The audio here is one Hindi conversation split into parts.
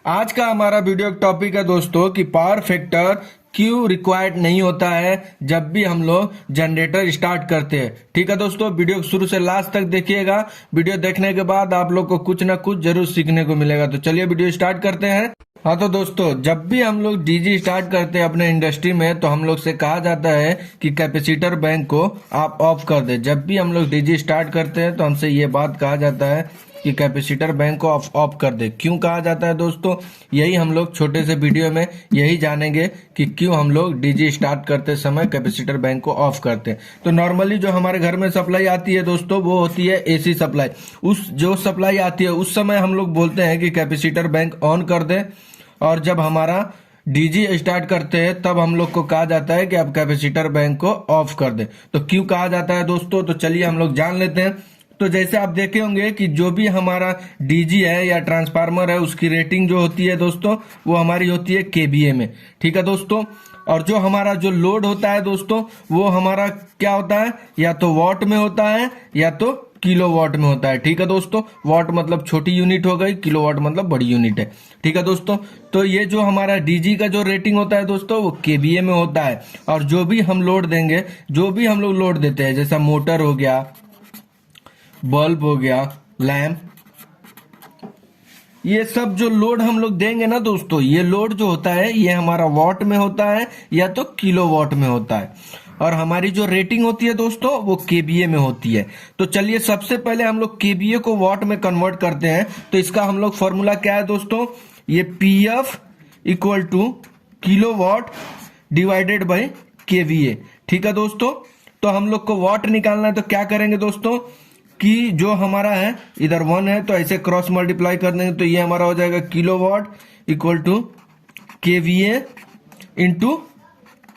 आज का हमारा वीडियो टॉपिक है दोस्तों कि पावर फैक्टर क्यों रिक्वायर्ड नहीं होता है जब भी हम लोग जनरेटर स्टार्ट करते हैं। ठीक है दोस्तों, वीडियो शुरू से लास्ट तक देखिएगा। वीडियो देखने के बाद आप लोग को कुछ ना कुछ जरूर सीखने को मिलेगा। तो चलिए वीडियो स्टार्ट करते हैं। हाँ तो दोस्तों, जब भी हम लोग डीजी स्टार्ट करते हैं अपने इंडस्ट्री में तो हम लोग से कहा जाता है कि कैपेसिटर बैंक को आप ऑफ कर दे। जब भी हम लोग डीजी स्टार्ट करते हैं तो हमसे ये बात कहा जाता है कि कैपेसिटर बैंक को ऑफ कर दे। क्यों कहा जाता है दोस्तों, यही हम लोग छोटे से वीडियो में यही जानेंगे कि क्यों हम लोग डीजी स्टार्ट करते समय कैपेसिटर बैंक को ऑफ करते हैं। तो नॉर्मली जो हमारे घर में सप्लाई आती है दोस्तों वो होती है एसी सप्लाई। उस जो सप्लाई आती है उस समय हम लोग बोलते हैं कि कैपेसिटर बैंक ऑन कर दे, और जब हमारा डीजी स्टार्ट करते हैं तब हम लोग को कहा जाता है कि आप कैपेसिटर बैंक को ऑफ कर दे। तो क्यों कहा जाता है दोस्तों, तो चलिए हम लोग जान लेते हैं। तो जैसे आप देखे होंगे कि जो भी हमारा डीजी है या ट्रांसफार्मर है उसकी रेटिंग जो होती है दोस्तों वो हमारी होती है केवीए में। ठीक है दोस्तों, और जो हमारा जो लोड होता है दोस्तों वो हमारा क्या होता है, या तो वॉट में होता है या तो किलो वॉट में होता है। ठीक है दोस्तों, वॉट मतलब छोटी यूनिट हो गई, किलो वॉट मतलब बड़ी यूनिट है। ठीक है दोस्तों, तो ये जो हमारा डीजी का जो रेटिंग होता है दोस्तों वो केवीए में होता है। और जो भी हम लोड देंगे, जो भी हम लोग लोड देते हैं, जैसा मोटर हो गया, बल्ब हो गया, लैंप, ये सब जो लोड हम लोग देंगे ना दोस्तों, ये लोड जो होता है ये हमारा वॉट में होता है या तो किलो वॉट में होता है। और हमारी जो रेटिंग होती है दोस्तों वो केवीए में होती है। तो चलिए सबसे पहले हम लोग केवीए को वॉट में कन्वर्ट करते हैं। तो इसका हम लोग फॉर्मूला क्या है दोस्तों, ये PF equal two kilo watt divided by KVA. ठीक है दोस्तों, तो हम लोग को वॉट निकालना है। तो क्या करेंगे दोस्तों कि जो हमारा है इधर 1 है तो ऐसे क्रॉस मल्टीप्लाई कर देंगे तो ये हमारा हो जाएगा kilowatt equal to KVA into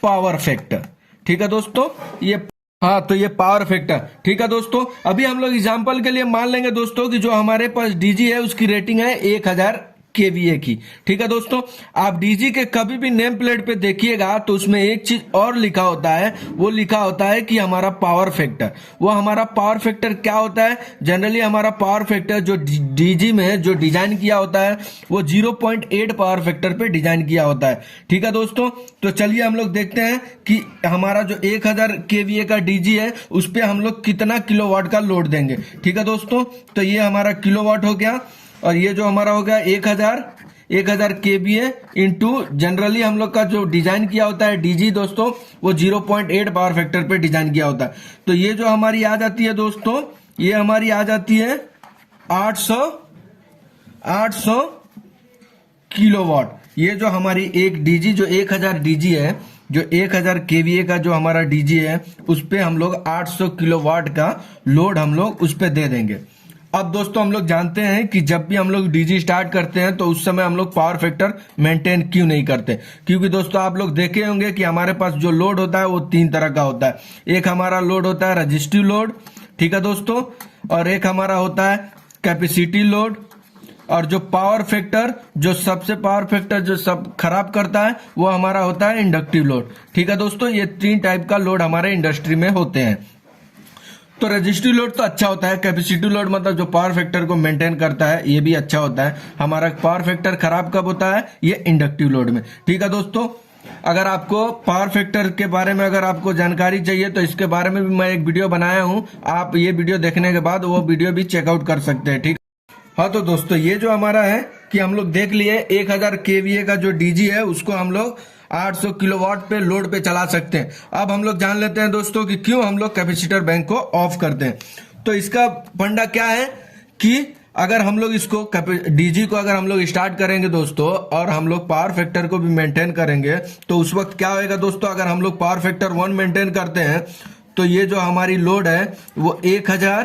power factor. ठीक है दोस्तों, ये हाँ तो ये पावर फैक्टर। ठीक है दोस्तों, अभी हम लोग एग्जांपल के लिए मान लेंगे दोस्तों कि जो हमारे पास डीजी है उसकी रेटिंग है 1000 केवीए की। ठीक है दोस्तों, आप डीजी के कभी भी नेम प्लेट पे देखिएगा तो उसमें एक चीज और लिखा होता है, वो लिखा होता है कि हमारा पावर फैक्टर। वो हमारा पावर फैक्टर क्या होता है, जनरली हमारा पावर फैक्टर जो डीजी में जो डिजाइन किया होता है वो 0.8 पावर फैक्टर पे डिजाइन किया होता है। ठीक है दोस्तों, तो चलिए हम लोग देखते हैं कि हमारा जो 1000 केवीए का डीजी है उस पर हम लोग कितना किलोवाट का लोड देंगे। ठीक है दोस्तों, तो ये हमारा किलोवाट हो गया और ये जो हमारा हो गया 1000 केवीए इंटू जनरली हम लोग का जो डिजाइन किया होता है डीजी दोस्तों वो 0.8 पावर फैक्टर पे डिजाइन किया होता है। तो ये जो हमारी आ जाती है दोस्तों, ये हमारी आ जाती है 800 किलोवाट। ये जो हमारी एक डीजी जो 1000 डीजी है, जो 1000 केवीए का जो हमारा डीजी है उस पे हम लोग 800 किलोवाट का लोड हम लोग उस पे दे देंगे। अब दोस्तों हम लोग जानते हैं कि जब भी हम लोग डीजी स्टार्ट करते हैं तो उस समय हम लोग पावर फैक्टर मेंटेन क्यों नहीं करते, क्योंकि दोस्तों आप लोग देखे होंगे कि हमारे पास जो लोड होता है वो 3 तरह का होता है। एक हमारा लोड होता है रजिस्टिव लोड, ठीक है दोस्तों, और एक हमारा होता है कैपेसिटी लोड, और जो पावर फैक्टर जो सबसे पावर फैक्टर जो सब खराब करता है वो हमारा होता है इंडक्टिव लोड। ठीक है दोस्तों, ये 3 टाइप का लोड हमारे इंडस्ट्री में होते हैं। तो रजिस्टिव लोड तो अच्छा होता है, कैपेसिटिव लोड मतलब जो पावर फैक्टर को मेंटेन करता है ये भी अच्छा होता है। हमारा पावर फैक्टर खराब कब होता है, ये इंडक्टिव लोड में। ठीक है दोस्तों, अगर आपको पावर फैक्टर के बारे में अगर आपको जानकारी चाहिए तो इसके बारे में भी मैं एक वीडियो बनाया हूं, आप ये वीडियो देखने के बाद वो वीडियो भी चेकआउट कर सकते हैं। ठीक, हाँ तो दोस्तों ये जो हमारा है कि हम लोग देख लिए 1000 केवीए का जो डीजी है उसको हम लोग 800 किलोवाट पे लोड पे चला सकते हैं। अब हम लोग जान लेते हैं दोस्तों कि क्यों हम लोग कैपेसिटर बैंक को ऑफ करते हैं। तो इसका फंडा क्या है कि अगर हम लोग इसको डीजी को अगर हम लोग स्टार्ट करेंगे दोस्तों और हम लोग पावर फैक्टर को भी मेंटेन करेंगे तो उस वक्त क्या होगा दोस्तों, अगर हम लोग पावर फैक्टर 1 मेंटेन करते हैं तो ये जो हमारी लोड है वो 1000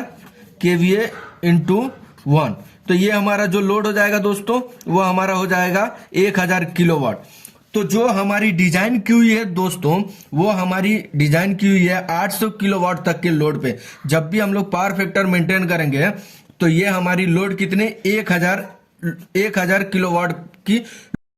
केवीए इंटू 1, तो ये हमारा जो लोड हो जाएगा दोस्तों वो हमारा हो जाएगा 1000 किलोवाट। तो जो हमारी डिजाइन की हुई है दोस्तों वो हमारी डिजाइन की हुई है 800 किलोवाट तक के लोड पे। जब भी हम लोग पावर फैक्टर मेंटेन करेंगे तो ये हमारी लोड कितने 1000 किलोवाट की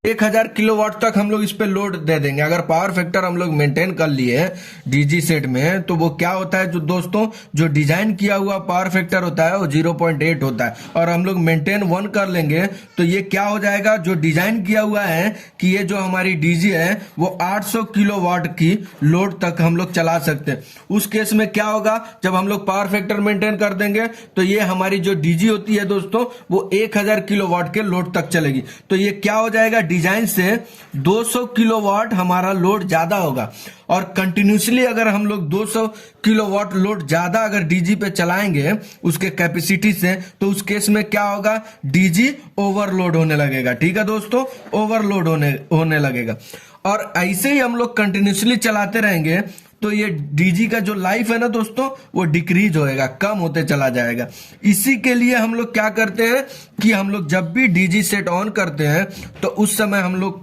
1000 किलोवाट तक हम लोग इस पे लोड दे देंगे। अगर पावर फैक्टर हम लोग मेंटेन कर लिए डीजी सेट में, तो वो क्या होता है जो दोस्तों, जो डिजाइन किया हुआ पावर फैक्टर होता है वो 0.8 होता है, और हम लोग मेंटेन 1 कर लेंगे तो ये क्या हो जाएगा, जो डिजाइन किया हुआ है कि ये जो हमारी डीजी है वो 800 किलोवाट की लोड तक हम लोग चला सकते हैं। उस केस में क्या होगा, जब हम लोग पावर फैक्टर मेंटेन कर देंगे तो ये हमारी जो डीजी होती है दोस्तों वो 1000 किलोवाट के लोड तक चलेगी। तो ये क्या हो जाएगा, डिजाइन से 200 किलोवाट हमारा लोड ज्यादा होगा। और कंटिन्यूसली अगर हम लोग 200 किलोवाट लोड ज्यादा अगर डीजी पे चलाएंगे उसके कैपेसिटी से, तो उस केस में क्या होगा, डीजी ओवरलोड होने लगेगा। ठीक है दोस्तों, ओवरलोड होने लगेगा। और ऐसे ही हम लोग कंटिन्यूसली चलाते रहेंगे तो ये डीजी का जो लाइफ है ना दोस्तों वो डिक्रीज होएगा, कम होते चला जाएगा। इसी के लिए हम लोग क्या करते हैं कि हम लोग जब भी डीजी सेट ऑन करते हैं तो उस समय हम लोग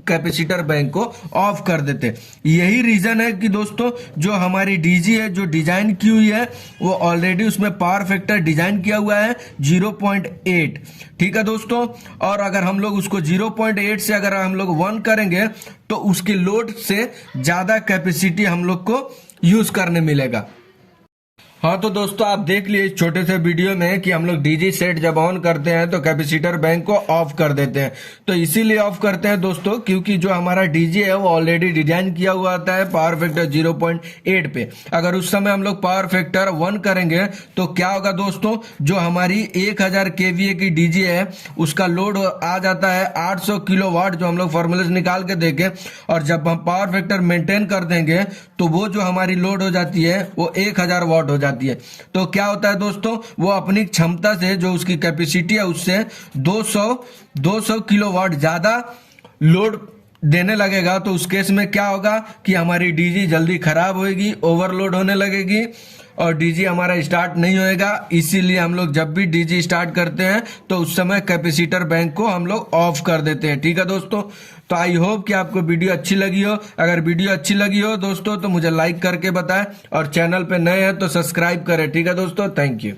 कैपेसिटर बैंक को ऑफ कर देते हैं। यही रीजन है कि दोस्तों जो हमारी डीजी है जो डिजाइन की हुई है वो ऑलरेडी उसमें पावर फैक्टर डिजाइन किया हुआ है 0.8। ठीक है दोस्तों, और अगर हम लोग उसको 0.8 से अगर हम लोग 1 करेंगे तो उसकी लोड से ज्यादा कैपेसिटी हम लोग को यूज करने मिलेगा। हाँ तो दोस्तों आप देख लिए इस छोटे से वीडियो में कि हम लोग डीजी सेट जब ऑन करते हैं तो कैपेसिटर बैंक को ऑफ कर देते हैं। तो इसीलिए ऑफ करते हैं दोस्तों क्योंकि जो हमारा डीजी है वो ऑलरेडी डिजाइन किया हुआ आता है पावर फैक्टर 0.8 पे। अगर उस समय हम लोग पावर फैक्टर 1 करेंगे तो क्या होगा दोस्तों, जो हमारी 1000 केवीए की डीजी है उसका लोड आ जाता है 800 किलोवाट, जो हम लोग फॉर्मूले से निकाल के देखें। और जब हम पावर फैक्टर मेंटेन कर देंगे तो वो जो हमारी लोड हो जाती है वो 1000 वाट हो जाती है। तो क्या होता है दोस्तों, वो अपनी क्षमता से जो उसकी कैपेसिटी है उससे 200 किलोवाट ज्यादा लोड देने लगेगा। तो उस केस में क्या होगा कि हमारी डीजी जल्दी खराब होगी, ओवरलोड होने लगेगी और डीजी हमारा स्टार्ट नहीं होएगा। इसीलिए हम लोग जब भी डीजी स्टार्ट करते हैं तो उस समय कैपेसिटर बैंक को हम लोग ऑफ कर देते हैं। ठीक है दोस्तों, तो आई होप कि आपको वीडियो अच्छी लगी हो। अगर वीडियो अच्छी लगी हो दोस्तों तो मुझे लाइक करके बताएं और चैनल पे नए हैं तो सब्सक्राइब करें। ठीक है दोस्तों, थैंक यू।